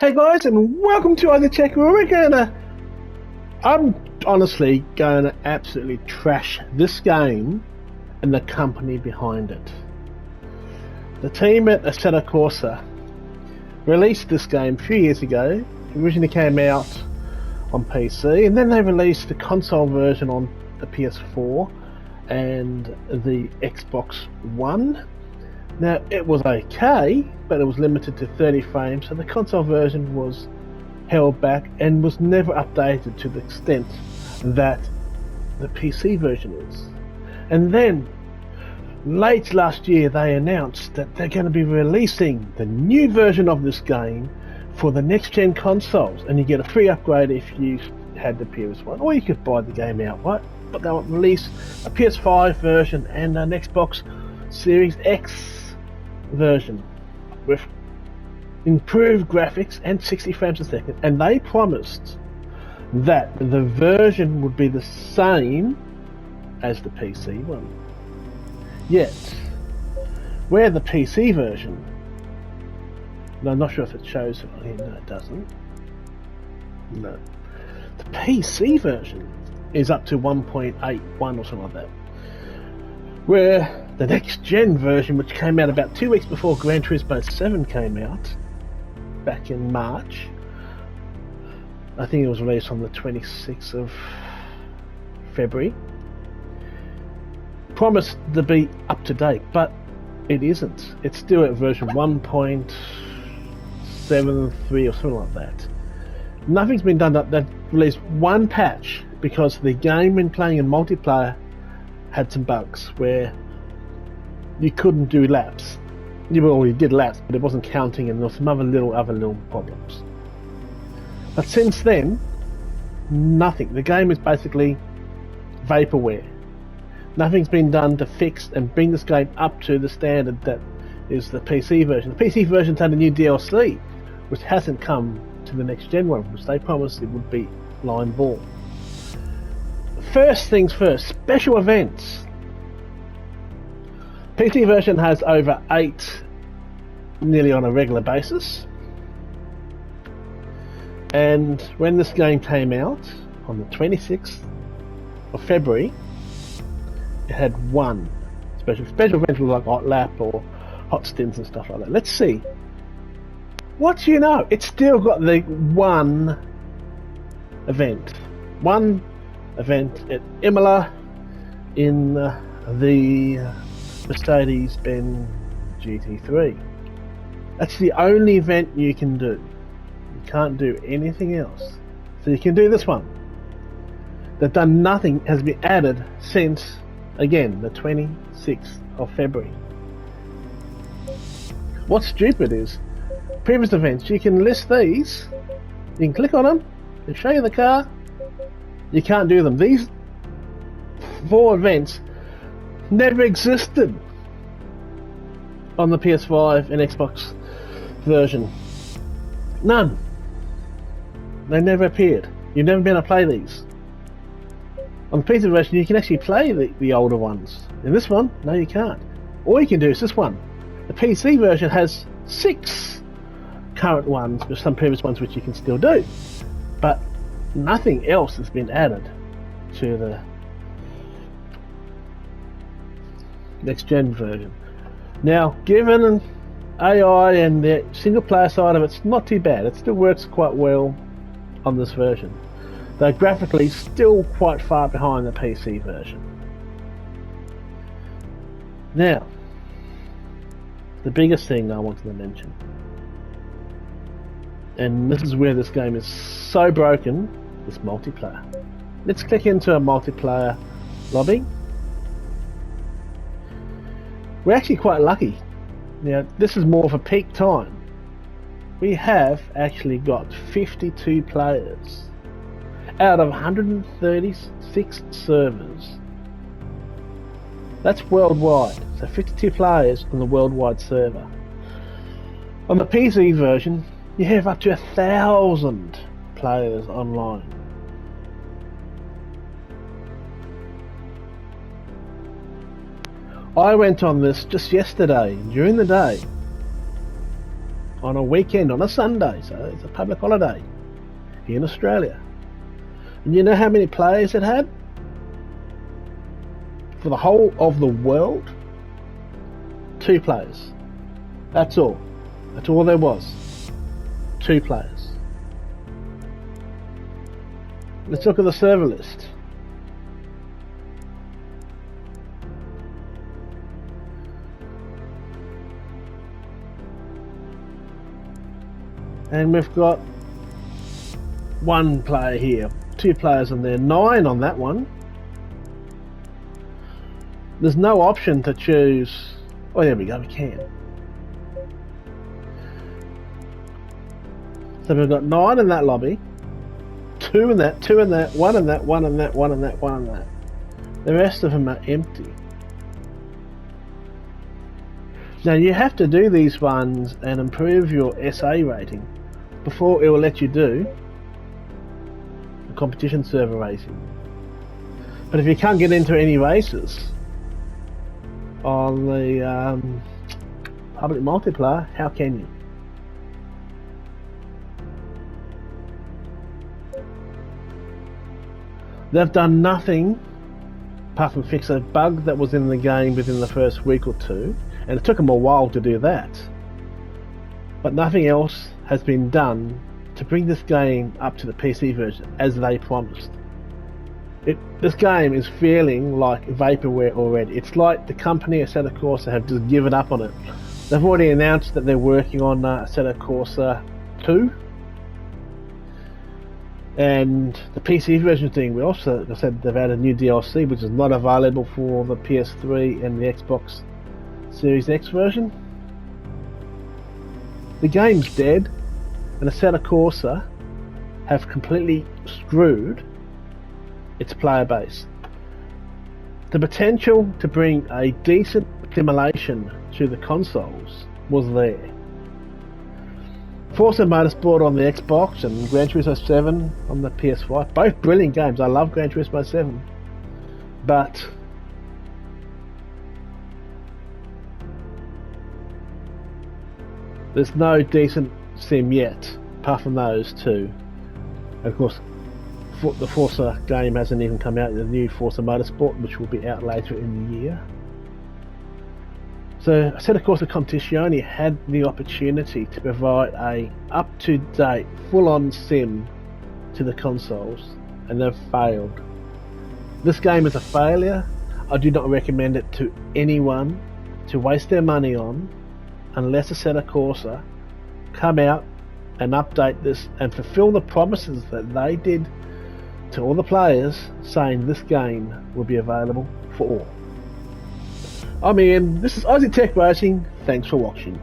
Hey guys, and welcome to Either Check. I'm honestly gonna absolutely trash this game and the company behind it. The team at Assetto Corsa released this game a few years ago. It originally came out on PC, and then they released the console version on the PS4 and the Xbox One. Now, it was okay, but it was limited to 30 frames, so the console version was held back and was never updated to the extent that the PC version is. And then, late last year, they announced that they're going to be releasing the new version of this game for the next-gen consoles, and you get a free upgrade if you had the PS1, or you could buy the game outright. But they'll release a PS5 version and an Xbox Series X version with improved graphics and 60 frames a second, and they promised that the version would be the same as the PC one. Yet, where the PC version, and I'm not sure if it shows it on here, no it doesn't. No. The PC version is up to 1.81 or something like that. Where the next gen version, which came out about 2 weeks before Gran Turismo 7 came out, back in March, I think it was released on the 26th of February, promised to be up to date, but it isn't. It's still at version 1.73 or something like that. Nothing's been done. They've released one patch because the game, when playing in multiplayer, had some bugs where you couldn't do laps. You did laps, but it wasn't counting, and there were some other little problems. But since then, nothing. The game is basically vaporware. Nothing's been done to fix and bring this game up to the standard that is the PC version. The PC version's had a new DLC, which hasn't come to the next gen one, which they promised it would be line ball. First things first, special events. PC version has over 8 nearly on a regular basis. And when this game came out on the 26th of February, it had one special event, like hot lap or hot stints and stuff like that. Let's see. What do you know? It's still got the one event. One event at Imola in the Mercedes-Benz GT3. That's the only event you can do. You can't do anything else. So you can do this one. They've done nothing, has been added since, again, the 26th of February. What's stupid is, previous events, you can list these, you can click on them, they show you the car. You can't do them. These 4 events never existed on the PS5 and Xbox version. None. They never appeared. You've never been able to play these. On the PC version, you can actually play the older ones. In this one, no, you can't. All you can do is this one. The PC version has 6 current ones, with some previous ones which you can still do. But nothing else has been added to the next gen version. Now, given AI and the single player side of it's not too bad. It still works quite well on this version, though graphically still quite far behind the PC version. Now, the biggest thing I wanted to mention, and this is where this game is so broken, is multiplayer. Let's click into a multiplayer lobby. We're actually quite lucky. Now, this is more of a peak time. We have actually got 52 players out of 136 servers. That's worldwide. So 52 players on the worldwide server. On the PC version, you have up to 1,000 players online. I went on this just yesterday, during the day, on a weekend, on a Sunday, so it's a public holiday here in Australia. And you know how many players it had? For the whole of the world? 2 players. That's all. That's all there was. 2 players. Let's look at the server list. And we've got 1 player here, 2 players on there, 9 on that one. There's no option to choose. Oh, there we go, we can. So we've got 9 in that lobby, 2 in that, 2 in that, 1 in that, 1 in that, 1 in that, 1 in that. The rest of them are empty. Now you have to do these ones and improve your SA rating before it will let you do the competition server racing. But if you can't get into any races on the public multiplayer, how can you? They've done nothing apart from fix a bug that was in the game within the first week or 2, and it took them a while to do that. But nothing else has been done to bring this game up to the PC version as they promised. This game is feeling like vaporware already. It's like the company Assetto Corsa have just given up on it. They've already announced that they're working on Assetto Corsa 2. And the PC version is doing well. So I said they've added new DLC which is not available for the PS3 and the Xbox Series X version. The game's dead, and Assetto Corsa have completely screwed its player base. The potential to bring a decent simulation to the consoles was there. Forza Motorsport on the Xbox and Gran Turismo 7 on the PS5, both brilliant games. I love Gran Turismo 7, but there's no decent sim yet, apart from those 2. And of course, the Forza game hasn't even come out, the new Forza Motorsport, which will be out later in the year. So Assetto Corsa Competizione had the opportunity to provide a up-to-date, full-on sim to the consoles, and they've failed. This game is a failure. I do not recommend it to anyone to waste their money on, unless Assetto Corsa come out and update this and fulfill the promises that they did to all the players, saying this game will be available for all. I'm Ian, this is Aussie Tech Racing, thanks for watching.